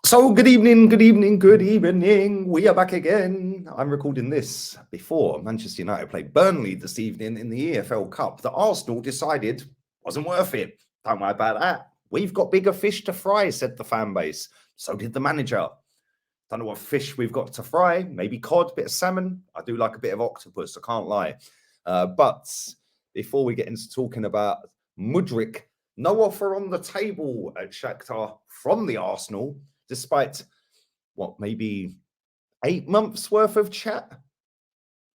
So good evening, good evening, good evening. We are back again. I'm recording this before Manchester United played Burnley this evening in the EFL Cup. The Arsenal decided wasn't worth it. Don't worry about that. We've got bigger fish to fry, said the fan base. So did the manager. Don't know what fish we've got to fry. Maybe cod, bit of salmon. I do like a bit of octopus, I can't lie. But before we get into talking about Mudryk, no offer on the table at Shakhtar from the Arsenal, despite, maybe 8 months worth of chat?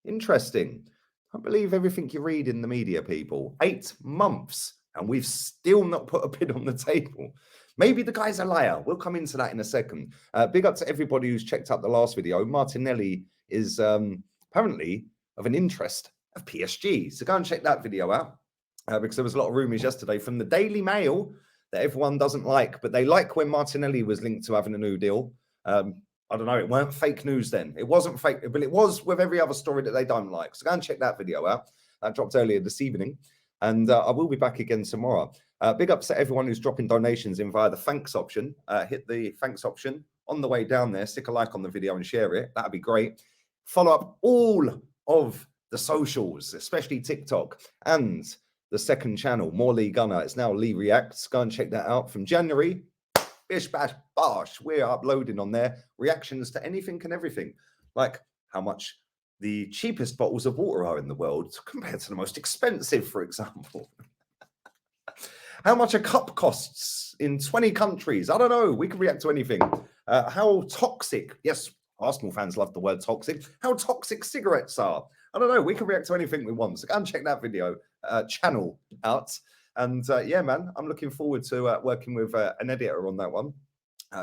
Interesting. I believe everything you read in the media, people. 8 months, and we've still not put a bid on the table. Maybe the guy's a liar. We'll come into that in a second. Big up to everybody who's checked out the last video. Martinelli is apparently of an interest of PSG. So go and check that video out. Because there was a lot of rumours yesterday from the Daily Mail that everyone doesn't like, but they like when Martinelli was linked to having a new deal. I don't know, it weren't fake news then. It wasn't fake, but it was with every other story that they don't like. So go and check that video out. That dropped earlier this evening. And I will be back again tomorrow. Big ups to everyone who's dropping donations in via the thanks option. Hit the thanks option on the way down there. Stick a like on the video and share it. That'd be great. Follow up all of the socials, especially TikTok and the second channel, More Lee Gunner. It's now Lee Reacts. Go and check that out. From January, bish, bash, bosh. We're uploading on there reactions to anything and everything. Like how much the cheapest bottles of water are in the world compared to the most expensive, for example. How much a cup costs in 20 countries. I don't know. We can react to anything. How toxic, yes, Arsenal fans love the word toxic. How toxic cigarettes are. I don't know. We can react to anything we want. So go and check that video channel out. And yeah, man, I'm looking forward to working with an editor on that one.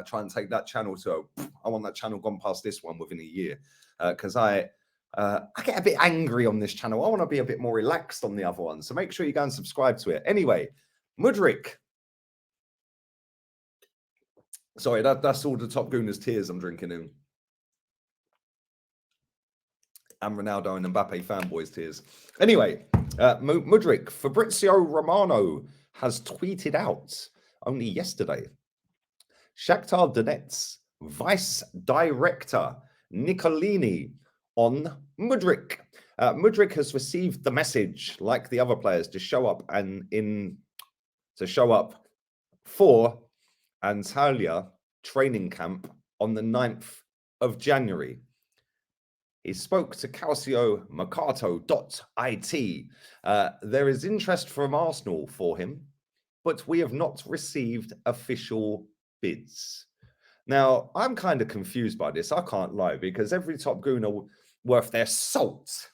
Try and take that channel to, I want that channel gone past this one within a year. Because I get a bit angry on this channel. I want to be a bit more relaxed on the other one. So make sure you go and subscribe to it. Anyway, Mudryk. Sorry, that's all the Top Gooners tears I'm drinking in. And Ronaldo and Mbappe fanboys tears. Anyway, Mudryk, Fabrizio Romano has tweeted out only yesterday. Shakhtar Donetsk Vice Director Nicolini on Mudryk. Mudryk has received the message, like the other players, to show up for Antalya training camp on the 9th of January. He spoke to calciomercato.it. There is interest from Arsenal for him, but we have not received official bids. Now, I'm kind of confused by this. I can't lie, because every Top Gooner worth their salt,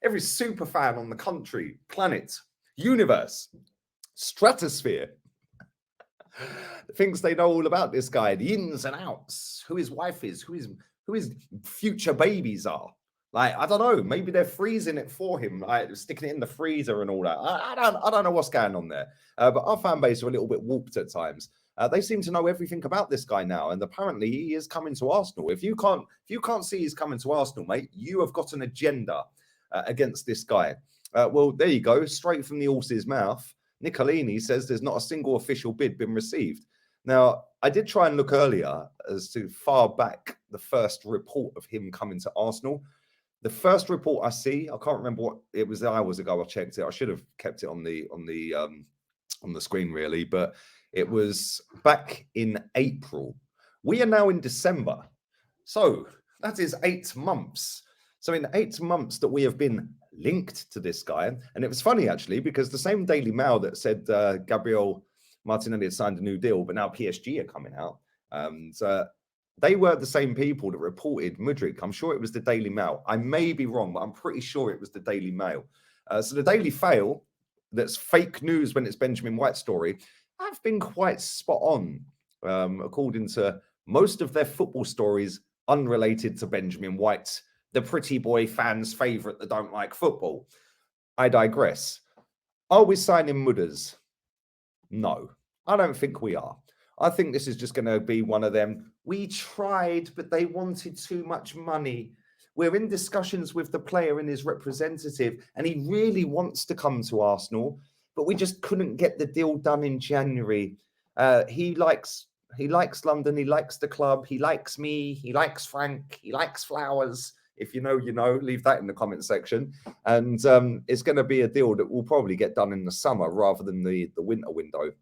every super fan on the country, planet, universe, stratosphere, thinks they know all about this guy, the ins and outs, who his wife is, who his future babies are. Like, I don't know, maybe they're freezing it for him, like sticking it in the freezer and all that. I don't know what's going on there. But our fan base are a little bit warped at times. They seem to know everything about this guy now, and apparently he is coming to Arsenal. If you can't see he's coming to Arsenal, mate, you have got an agenda against this guy. Well, there you go, straight from the horse's mouth. Nicolini says there's not a single official bid been received. Now, I did try and look earlier as to far back the first report of him coming to Arsenal. The first report I see, I can't remember what it was hours ago. I checked it. I should have kept it on the screen really, but it was back in April. We are now in December, so that is 8 months. So in 8 months that we have been linked to this guy, and it was funny actually because the same Daily Mail that said Gabriel Martinelli had signed a new deal, but now PSG are coming out. They were the same people that reported Mudryk. I'm sure it was the Daily Mail. I may be wrong, but I'm pretty sure it was the Daily Mail. So the Daily Fail, that's fake news when it's Benjamin White's story, have been quite spot on, according to most of their football stories unrelated to Benjamin White, the pretty boy fans' favourite that don't like football. I digress. Are we signing Mudders? No, I don't think we are. I think this is just going to be one of them. We tried, but they wanted too much money. We're in discussions with the player and his representative, and he really wants to come to Arsenal, but we just couldn't get the deal done in January. He likes He likes London. He likes the club. He likes me. He likes Frank. He likes flowers. If you know, you know. Leave that in the comment section. And it's going to be a deal that will probably get done in the summer rather than the winter window,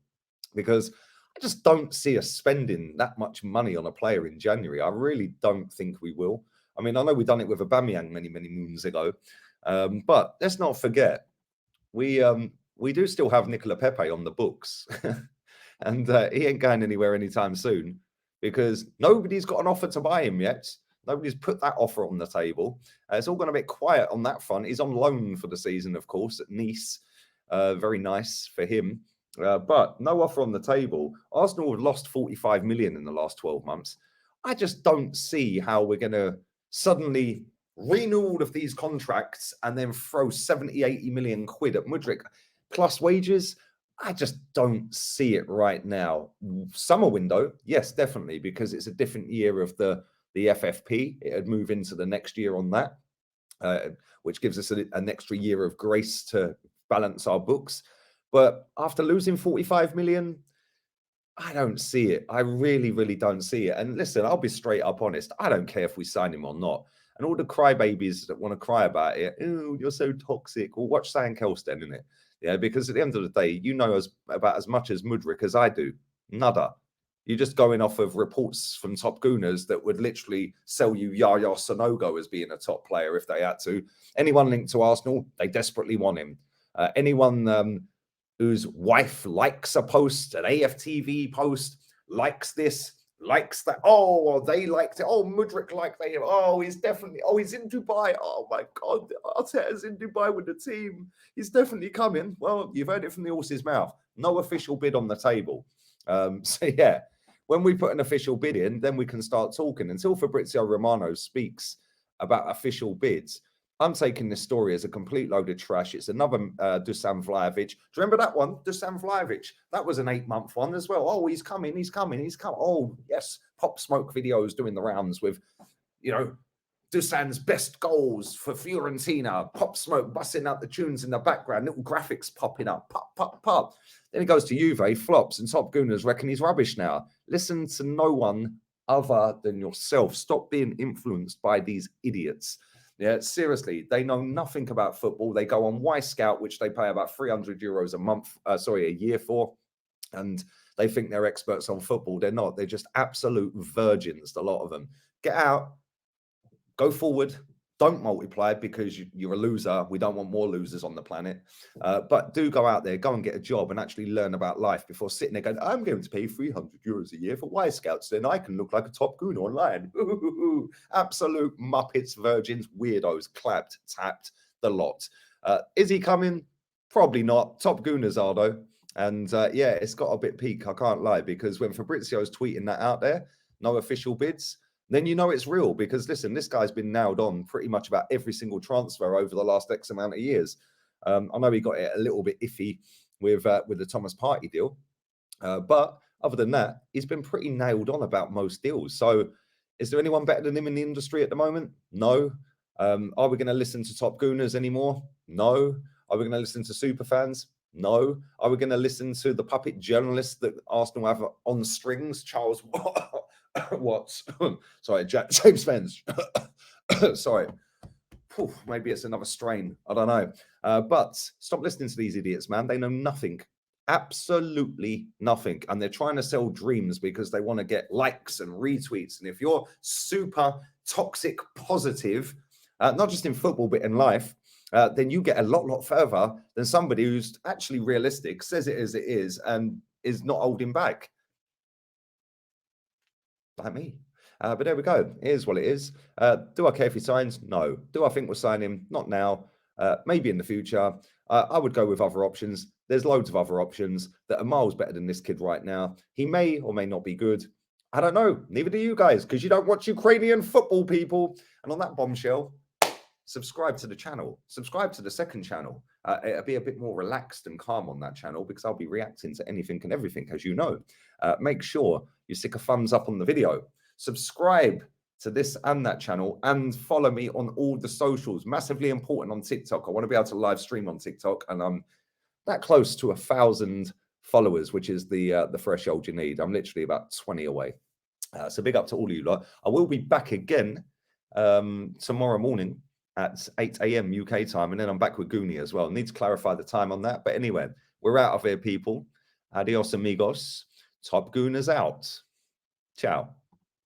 because I just don't see us spending that much money on a player in January. I really don't think we will. I mean, I know we've done it with Aubameyang many, many moons ago, but let's not forget we do still have Nicola Pepe on the books, and he ain't going anywhere anytime soon because nobody's got an offer to buy him yet. Nobody's put that offer on the table. It's all gone a bit quiet on that front. He's on loan for the season, of course, at Nice. Very nice for him. But no offer on the table. Arsenal have lost 45 million in the last 12 months. I just don't see how we're going to suddenly renew all of these contracts and then throw 70, 80 million quid at Mudryk plus wages. I just don't see it right now. Summer window, yes, definitely, because it's a different year of the FFP. It'd move into the next year on that, which gives us an extra year of grace to balance our books. But after losing 45 million, I don't see it. I really, really don't see it. And listen, I'll be straight up honest. I don't care if we sign him or not. And all the crybabies that want to cry about it, oh, you're so toxic. Well, watch something else then, innit? Yeah, because at the end of the day, you know about as much as Mudryk as I do. Nada. You're just going off of reports from Top Gooners that would literally sell you Yaya Sonogo as being a top player if they had to. Anyone linked to Arsenal, they desperately want him. Anyone whose wife likes a post, an AFTV post, likes this, likes that. Oh, they liked it. Oh, Mudryk liked it. Oh, he's definitely. Oh, he's in Dubai. Oh my God, Arteta's in Dubai with the team. He's definitely coming. Well, you've heard it from the horse's mouth. No official bid on the table. So yeah, when we put an official bid in, then we can start talking. Until Fabrizio Romano speaks about official bids, I'm taking this story as a complete load of trash. It's another Dusan Vlahovic. Do you remember that one? Dusan Vlahovic. That was an 8-month one as well. Oh, he's coming, he's coming, he's coming. Oh, yes. Pop Smoke videos doing the rounds with, you know, Dusan's best goals for Fiorentina. Pop Smoke busting out the tunes in the background. Little graphics popping up. Pop, pop, pop. Then he goes to Juve, flops, and Top Gooners reckon he's rubbish now. Listen to no one other than yourself. Stop being influenced by these idiots. Yeah, seriously, they know nothing about football. They go on Y Scout, which they pay about 300 euros a year for, and they think they're experts on football. They're not. They're just absolute virgins, a lot of them. Get out, go forward. Don't multiply because you're a loser. We don't want more losers on the planet. But do go out there, go and get a job and actually learn about life before sitting there going, I'm going to pay 300 euros a year for Y Scouts. Then I can look like a top goon online. Absolute Muppets, virgins, weirdos, clapped, tapped, the lot. Is he coming? Probably not. Top Gooners are, though. And yeah, it's got a bit peak, I can't lie, because when Fabrizio's tweeting that out there, no official bids, then you know it's real. Because listen, this guy's been nailed on pretty much about every single transfer over the last X amount of years. I know he got it a little bit iffy with the Thomas Partey deal, but other than that, he's been pretty nailed on about most deals. So is there anyone better than him in the industry at the moment? No. Are we going to listen to Top Gooners anymore? No. Are we going to listen to super fans? No. Are we going to listen to the puppet journalists that Arsenal have on strings? Charles Watts. Sorry, James Spence. Sorry. Maybe it's another strain. I don't know. But stop listening to these idiots, man. They know nothing. Absolutely nothing. And they're trying to sell dreams because they want to get likes and retweets. And if you're super toxic positive, not just in football, but in life, then you get a lot further than somebody who's actually realistic, says it as it is, and is not holding back. Like me. But there we go. Here's what it is. Do I care if he signs? No. Do I think we'll sign him? Not now. Maybe in the future. I would go with other options. There's loads of other options that are miles better than this kid right now. He may or may not be good. I don't know. Neither do you guys, because you don't watch Ukrainian football, people. And on that bombshell, subscribe to the channel. Subscribe to the second channel. It'll be a bit more relaxed and calm on that channel because I'll be reacting to anything and everything, as you know. Make sure you stick a thumbs up on the video. Subscribe to this and that channel and follow me on all the socials. Massively important on TikTok. I want to be able to live stream on TikTok, and I'm that close to 1,000 followers, which is the threshold you need. I'm literally about 20 away. So big up to all of you lot. I will be back again tomorrow morning at 8 a.m. UK time, and then I'm back with Goonie as well. Need to clarify the time on that. But anyway, we're out of here, people. Adios, amigos. Top Gooners out. Ciao.